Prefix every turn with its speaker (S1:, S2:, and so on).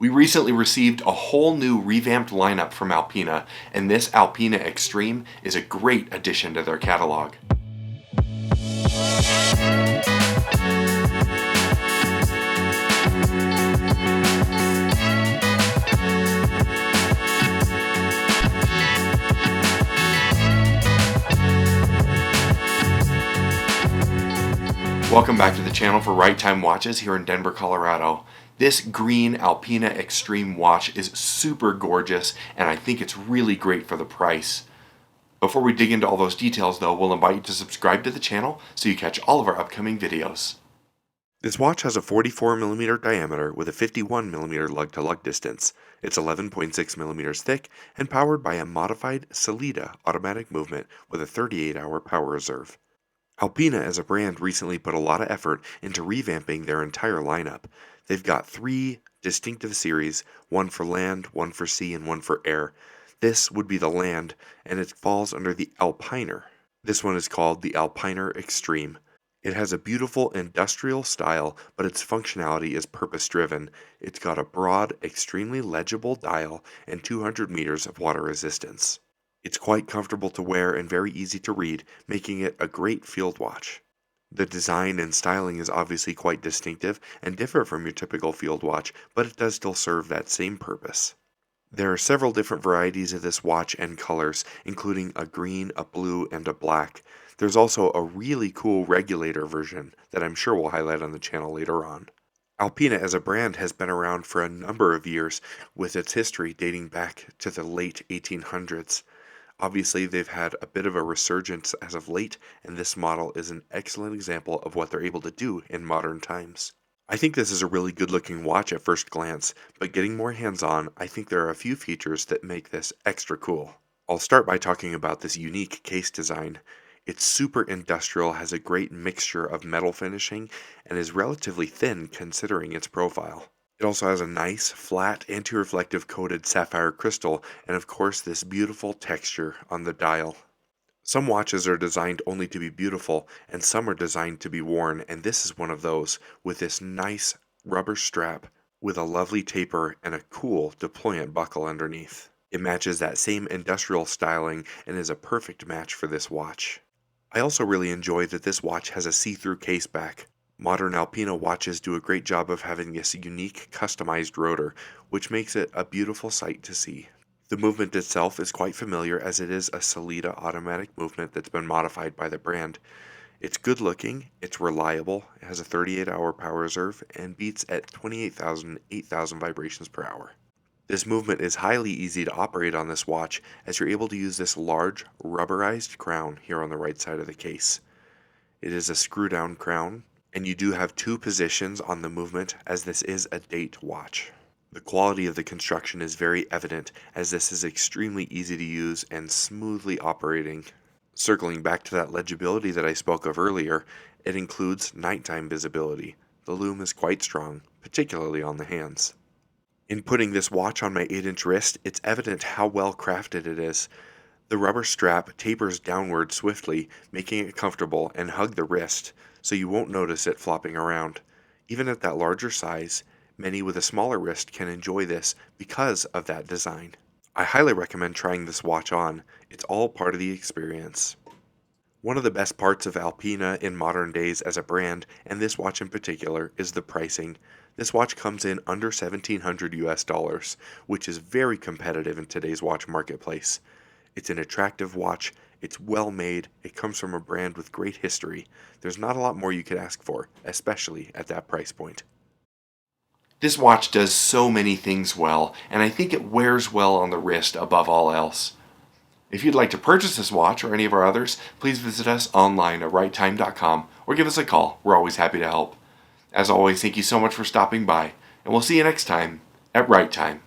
S1: We recently received a whole new revamped lineup from Alpina, and this Alpina Extreme is a great addition to their catalog. Welcome back to the channel for Right Time Watches here in Denver, Colorado. This green Alpina Extreme watch is super gorgeous, and I think it's really great for the price. Before we dig into all those details though, we'll invite you to subscribe to the channel so you catch all of our upcoming videos. This watch has a 44mm diameter with a 51mm lug-to-lug distance. It's 11.6mm thick and powered by a modified Sellita automatic movement with a 38-hour power reserve. Alpina as a brand recently put a lot of effort into revamping their entire lineup. They've got 3 distinctive series, one for land, one for sea, and one for air. This would be the land, and it falls under the Alpiner. This one is called the Alpiner Extreme. It has a beautiful industrial style, but its functionality is purpose-driven. It's got a broad, extremely legible dial and 200 meters of water resistance. It's quite comfortable to wear and very easy to read, making it a great field watch. The design and styling is obviously quite distinctive and different from your typical field watch, but it does still serve that same purpose. There are several different varieties of this watch and colors, including a green, a blue, and a black. There's also a really cool regulator version that I'm sure we'll highlight on the channel later on. Alpina as a brand has been around for a number of years, with its history dating back to the late 1800s. Obviously, they've had a bit of a resurgence as of late, and this model is an excellent example of what they're able to do in modern times. I think this is a really good looking watch at first glance, but getting more hands-on, I think there are a few features that make this extra cool. I'll start by talking about this unique case design. It's super industrial, has a great mixture of metal finishing, and is relatively thin considering its profile. It also has a nice, flat, anti-reflective coated sapphire crystal, and of course this beautiful texture on the dial. Some watches are designed only to be beautiful, and some are designed to be worn, and this is one of those, with this nice rubber strap with a lovely taper and a cool deployant buckle underneath. It matches that same industrial styling and is a perfect match for this watch. I also really enjoy that this watch has a see-through case back. Modern Alpina watches do a great job of having this unique, customized rotor, which makes it a beautiful sight to see. The movement itself is quite familiar as it is a Sellita automatic movement that's been modified by the brand. It's good looking, it's reliable, it has a 38-hour power reserve, and beats at 8,000 vibrations per hour. This movement is highly easy to operate on this watch, as you're able to use this large, rubberized crown here on the right side of the case. It is a screw-down crown, and you do have 2 positions on the movement, as this is a date watch. The quality of the construction is very evident, as this is extremely easy to use and smoothly operating. Circling back to that legibility that I spoke of earlier, it includes nighttime visibility. The lume is quite strong, particularly on the hands. In putting this watch on my 8-inch wrist, it's evident how well crafted it is. The rubber strap tapers downward swiftly, making it comfortable and hug the wrist, so you won't notice it flopping around. Even at that larger size, many with a smaller wrist can enjoy this because of that design. I highly recommend trying this watch on. It's all part of the experience. One of the best parts of Alpina in modern days as a brand, and this watch in particular, is the pricing. This watch comes in under $1,700 US, which is very competitive in today's watch marketplace. It's an attractive watch, it's well made, it comes from a brand with great history. There's not a lot more you could ask for, especially at that price point. This watch does so many things well, and I think it wears well on the wrist above all else. If you'd like to purchase this watch or any of our others, please visit us online at righttime.com or give us a call. We're always happy to help. As always, thank you so much for stopping by, and we'll see you next time at Right Time.